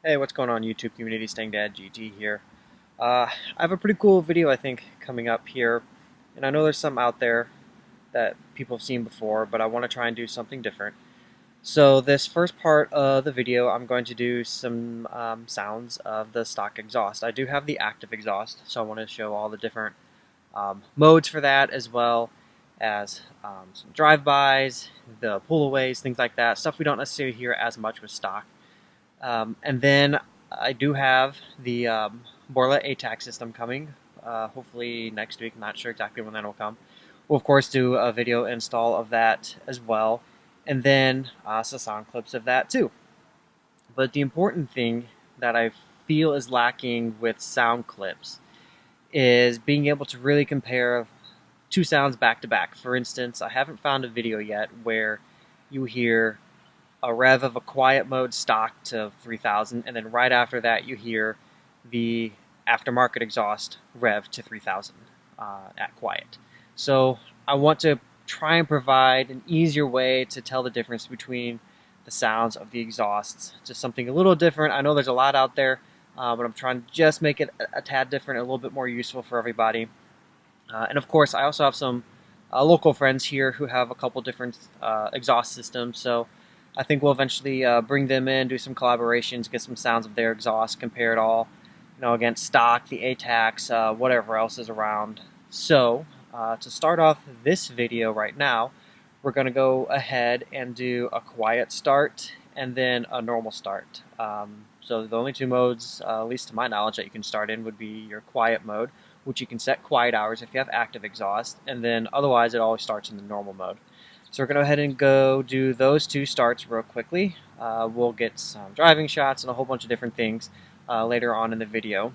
Hey, what's going on YouTube community? Staying Dad GT here. I have a pretty cool video I think coming up here, and I know there's some out there that people have seen before, but I want to try and do something different. So this first part of the video, I'm going to do some sounds of the stock exhaust. I do have the active exhaust, so I want to show all the different modes for that, as well as some drive-bys, the pull-aways, things like that, stuff we don't necessarily hear as much with stock. And then I do have the Borla ATAK system coming, hopefully next week. I'm not sure exactly when that will come. We'll of course do a video install of that as well, and then some sound clips of that too. But the important thing that I feel is lacking with sound clips is being able to really compare two sounds back to back. For instance, I haven't found a video yet where you hear a rev of a quiet mode stock to 3000, and then right after that you hear the aftermarket exhaust rev to 3000 at quiet. So I want to try and provide an easier way to tell the difference between the sounds of the exhausts, just something a little different. I know there's a lot out there, but I'm trying to just make it a tad different, a little bit more useful for everybody. And of course I also have some local friends here who have a couple different exhaust systems, so I think we'll eventually bring them in, do some collaborations, get some sounds of their exhaust, compare it all, against stock, the ATAKs, whatever else is around. So, to start off this video right now, we're going to go ahead and do a quiet start and then a normal start. So the only two modes, at least to my knowledge, that you can start in would be your quiet mode, which you can set quiet hours if you have active exhaust, and then otherwise it always starts in the normal mode. So we're going to go ahead and go do those two starts real quickly. We'll get some driving shots and a whole bunch of different things later on in the video.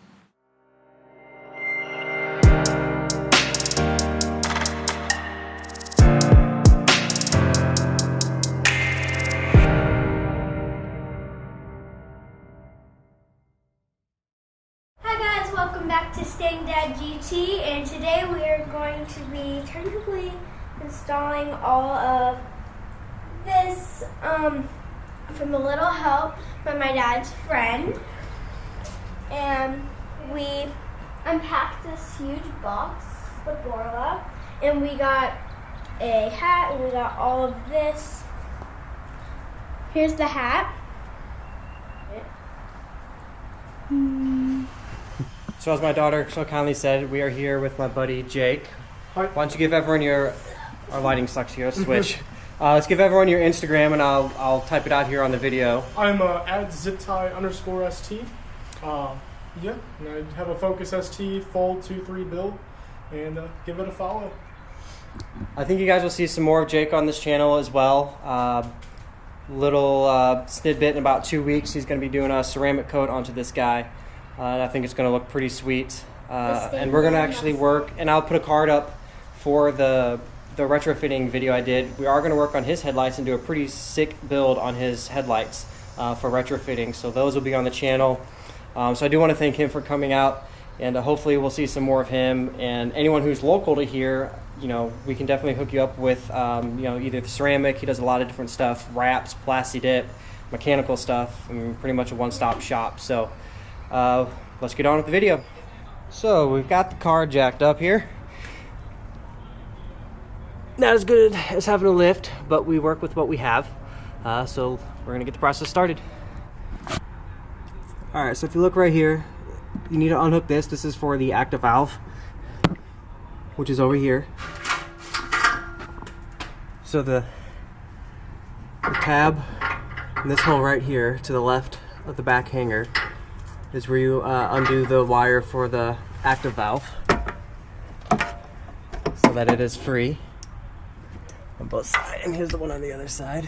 Hi guys, welcome back to Staying Dad GT, and today we are going to be technically installing all of this from a little help from my dad's friend. And we unpacked this huge box with Borla, and we got a hat, and we got all of this. Here's the hat. So as my daughter so kindly said, we are here with my buddy Jake. Hi. Why don't you give everyone our lighting sucks here, switch. Let's give everyone your Instagram, and I'll type it out here on the video. I'm at ziptie_st. Yeah, and I have a Focus ST Fold 2.3 build, and give it a follow. I think you guys will see some more of Jake on this channel as well. Little snidbit in about 2 weeks. He's going to be doing a ceramic coat onto this guy. And I think it's going to look pretty sweet. And we're going to actually work, and I'll put a card up for the retrofitting video I did. We are going to work on his headlights and do a pretty sick build on his headlights for retrofitting. So those will be on the channel. So I do want to thank him for coming out, and hopefully we'll see some more of him. And anyone who's local to here, we can definitely hook you up with, either the ceramic. He does a lot of different stuff, wraps, plasti dip, mechanical stuff. I mean, pretty much a one-stop shop. So let's get on with the video. So we've got the car jacked up here. Not as good as having a lift, but we work with what we have. So we're gonna get the process started. All right, so if you look right here, you need to unhook this. This is for the active valve, which is over here. So the tab in this hole right here to the left of the back hanger is where you undo the wire for the active valve so that it is free on both sides. And here's the one on the other side.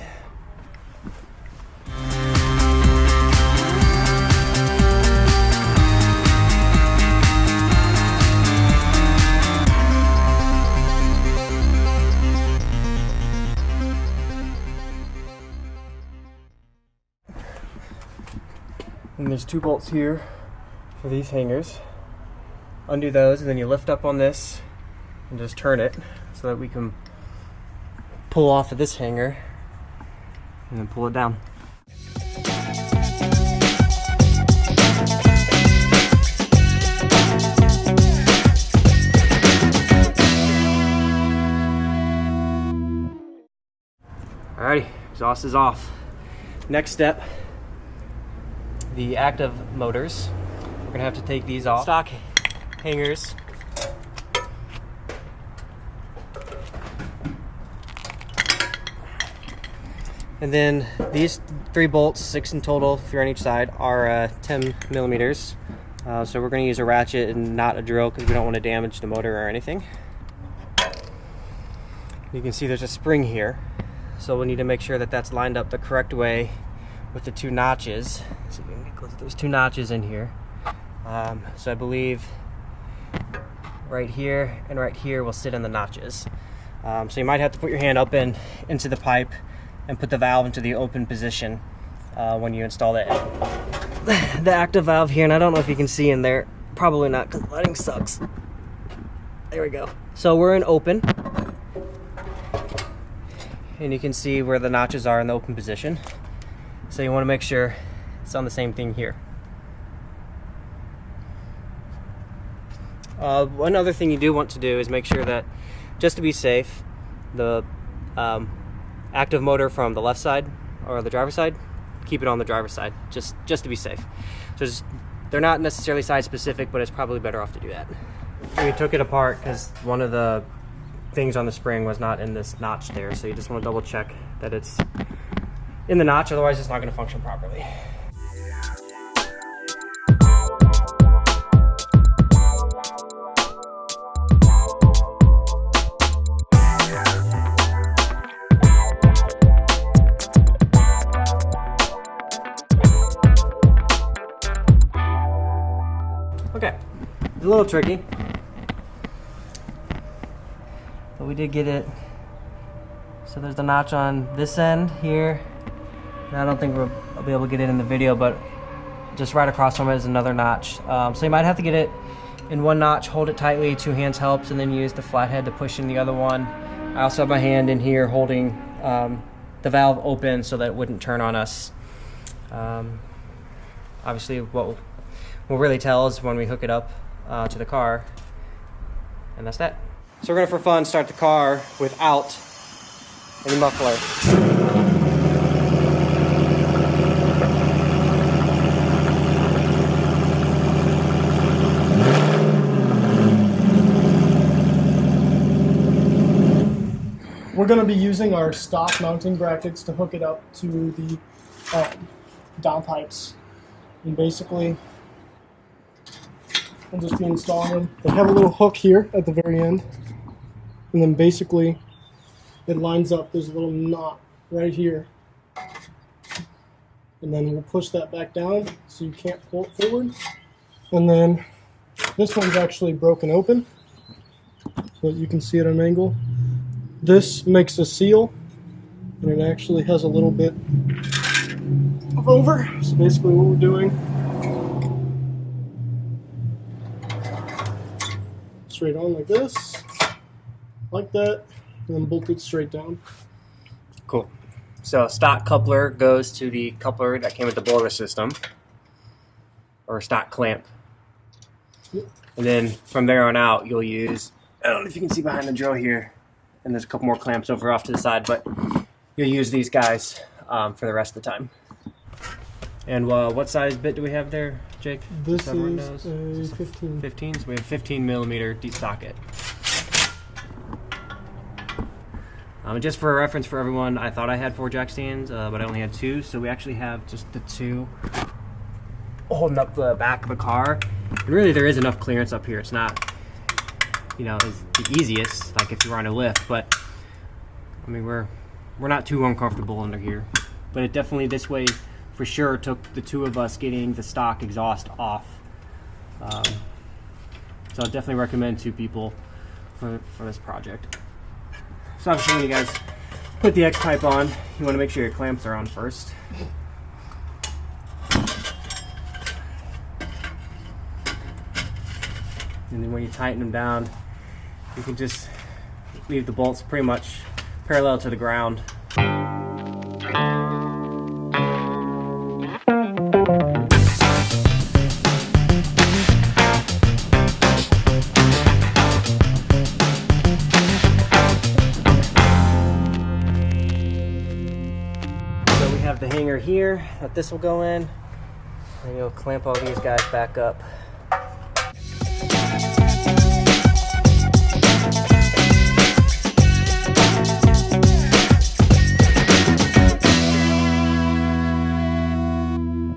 And there's two bolts here for these hangers. Undo those, and then you lift up on this and just turn it so that we can pull off of this hanger and then pull it down. exhaust is off. Next step, the active motors. We're gonna have to take these off. Stock hangers. And then these 3 bolts, 6 in total, 3 on each side, are 10 millimeters. So we're going to use a ratchet and not a drill because we don't want to damage the motor or anything. You can see there's a spring here, so we need to make sure that that's lined up the correct way with the 2 notches. So you can get close. There's 2 notches in here. So I believe right here and right here will sit in the notches. So you might have to put your hand up into the pipe and put the valve into the open position when you install the active valve here. And I don't know if you can see in there. Probably not because the lighting sucks. There we go. So we're in open. And you can see where the notches are in the open position. So you want to make sure it's on the same thing here. One other thing you do want to do is make sure that, just to be safe, the active motor from the left side or the driver's side, keep it on the driver's side, just to be safe. So they're not necessarily side specific, but it's probably better off to do that. We took it apart because one of the things on the spring was not in this notch there, so you just want to double check that it's in the notch, otherwise it's not going to function properly. Okay, it's a little tricky, but we did get it. So there's the notch on this end here. And I don't think I'll be able to get it in the video, but just right across from it is another notch. So you might have to get it in one notch, hold it tightly, 2 hands helps, and then use the flathead to push in the other one. I also have my hand in here holding the valve open so that it wouldn't turn on us. Obviously what we'll really tell is when we hook it up to the car, and that's that. So we're gonna, for fun, start the car without any muffler. We're going to be using our stock mounting brackets to hook it up to the downpipes. And basically, we'll just be installing them. They have a little hook here at the very end. And then basically, it lines up. There's a little knot right here. And then we'll push that back down so you can't pull it forward. And then this one's actually broken open, so that you can see it at an angle. This makes a seal, and it actually has a little bit of over. So basically what we're doing, straight on like this, like that, and then bolt it straight down. Cool. So stock coupler goes to the coupler that came with the Borla system, or stock clamp. Yep. And then from there on out, you'll use, I don't know if you can see behind the drill here, and there's a couple more clamps over off to the side, but you'll use these guys for the rest of the time. And what size bit do we have there, Jake? This is a 15. 15, so we have 15 millimeter deep socket. Just for a reference for everyone, I thought I had 4 jack stands, but I only had 2, so we actually have just the 2 holding up the back of the car. And really, there is enough clearance up here. It's not, you know, is the easiest, like if you were on a lift, but I mean we're not too uncomfortable under here. But it definitely, this way for sure, took the 2 of us getting the stock exhaust off. So I definitely recommend 2 people for this project. So obviously when you guys put the X pipe on, you want to make sure your clamps are on first. And then when you tighten them down, you can just leave the bolts pretty much parallel to the ground. here that this will go in, and you'll clamp all these guys back up.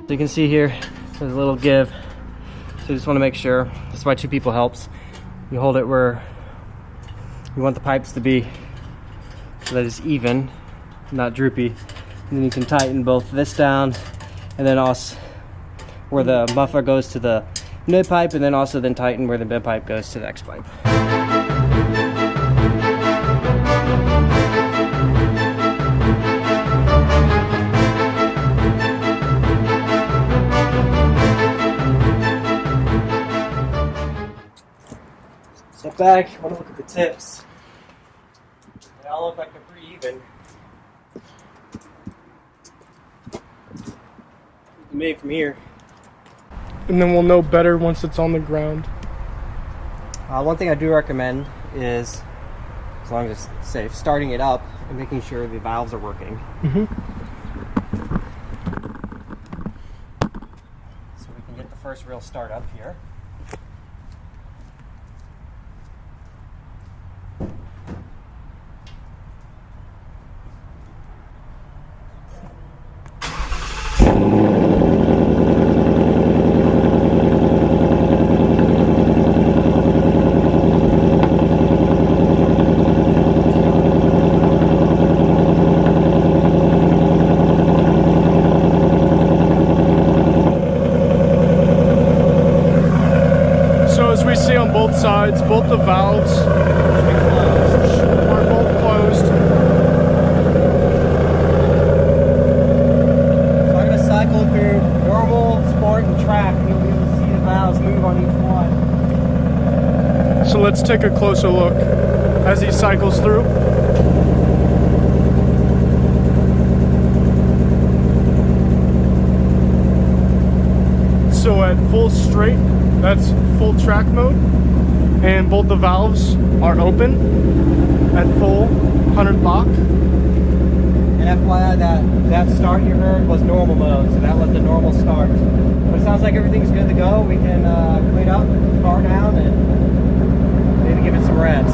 So you can see here, there's a little give. So you just want to make sure, that's why 2 people helps. You hold it where you want the pipes to be so that it's even, not droopy. And then you can tighten both this down and then also where the muffler goes to the mid pipe, and then also then tighten where the mid pipe goes to the X pipe. Step back, I want to look at the tips. They all look like they're pretty even. Made from here. And then we'll know better once it's on the ground. One thing I do recommend is, as long as it's safe, starting it up and making sure the valves are working. So we can get the first real start up here. Sides, both the valves are both closed. So I'm going to cycle through normal, sport, and track, and you'll be able to see the valves move on each one. So let's take a closer look as he cycles through. So at full straight, that's full track mode. And both the valves are open at full 100 Bach. And FYI, that start you heard was normal mode, so that was the normal start. But it sounds like everything's good to go. We can clean up, car down, and maybe give it some revs.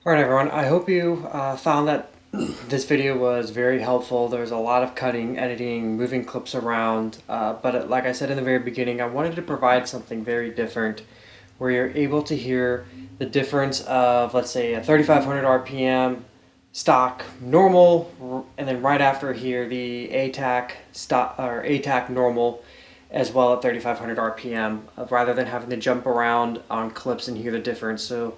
Alright everyone, I hope you found that this video was very helpful. There's a lot of cutting, editing, moving clips around, but like I said in the very beginning, I wanted to provide something very different where you're able to hear the difference of, let's say, a 3500 RPM stock normal, and then right after here the ATAK stock or ATAK normal as well at 3500 RPM, rather than having to jump around on clips and hear the difference. So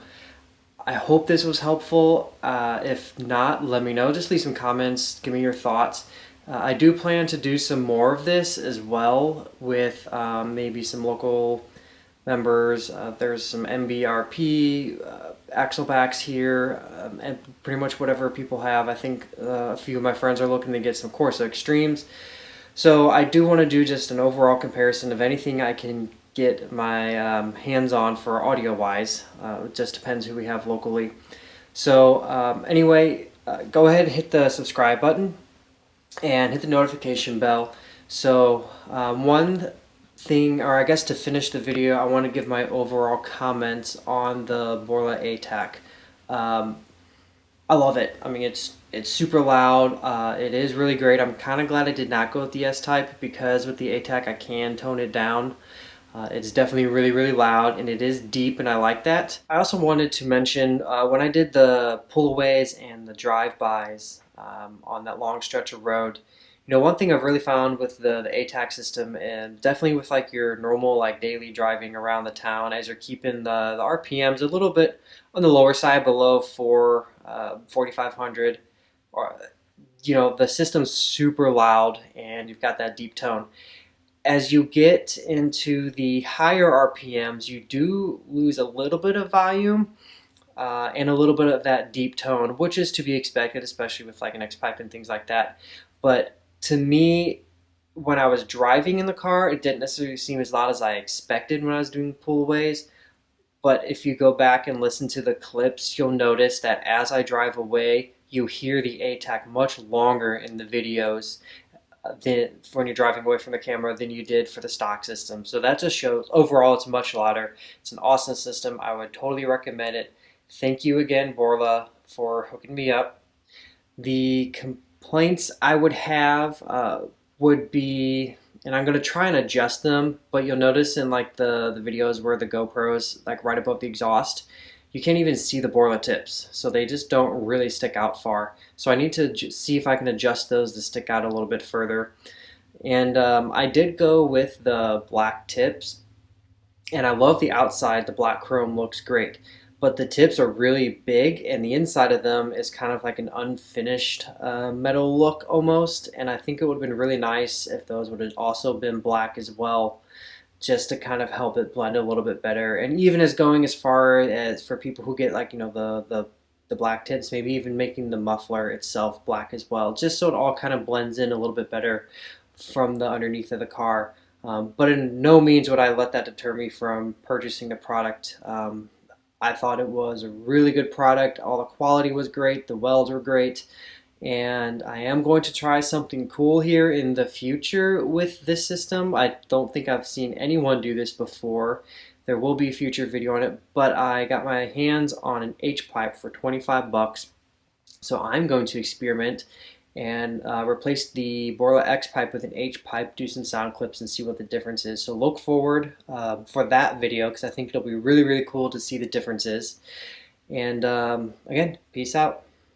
I hope this was helpful. If not, let me know. Just leave some comments. Give me your thoughts. I do plan to do some more of this as well with maybe some local members. There's some MBRP, axlebacks here, and pretty much whatever people have. I think a few of my friends are looking to get some Corsa Extremes. So I do want to do just an overall comparison of anything I can get my hands on for audio wise. It just depends who we have locally. So anyway, go ahead and hit the subscribe button and hit the notification bell. So one thing, or I guess to finish the video, I want to give my overall comments on the Borla ATAK. I love it. I mean, it's super loud. It is really great. I'm kind of glad I did not go with the S-Type, because with the ATAK I can tone it down. It's definitely really, really loud, and it is deep, and I like that. I also wanted to mention, when I did the pullaways and the drive-bys on that long stretch of road, you know, one thing I've really found with the ATAK system, and definitely with like your normal like daily driving around the town, as you're keeping the RPMs a little bit on the lower side, below 4,500, or you know, the system's super loud, and you've got that deep tone. As you get into the higher RPMs, you do lose a little bit of volume and a little bit of that deep tone, which is to be expected, especially with like an X-Pipe and things like that. But to me, when I was driving in the car, it didn't necessarily seem as loud as I expected when I was doing pullaways. But if you go back and listen to the clips, you'll notice that as I drive away, you hear the ATAK much longer in the videos. when you're driving away from the camera than you did for the stock system. So that just shows overall it's much louder. It's an awesome system. I would totally recommend it. Thank you again, Borla, for hooking me up. The complaints I would have would be, and I'm going to try and adjust them, but you'll notice in like the videos where the GoPro is like right above the exhaust, you can't even see the Borla tips, so they just don't really stick out far. So I need to see if I can adjust those to stick out a little bit further. And I did go with the black tips, and I love the outside. The black chrome looks great, but the tips are really big, and the inside of them is kind of like an unfinished metal look almost. And I think it would have been really nice if those would have also been black as well, just to kind of help it blend a little bit better. And even as going as far as for people who get like, you know, the black tips, maybe even making the muffler itself black as well, just so it all kind of blends in a little bit better from the underneath of the car. But in no means would I let that deter me from purchasing the product. I thought it was a really good product. All the quality was great. The welds were great. And I am going to try something cool here in the future with this system. I don't think I've seen anyone do this before. There will be a future video on it, but I got my hands on an H-pipe for 25 bucks. So I'm going to experiment and replace the Borla X pipe with an H pipe, do some sound clips, and see what the difference is. So look forward for that video, because I think it'll be really, really cool to see the differences. And again, peace out.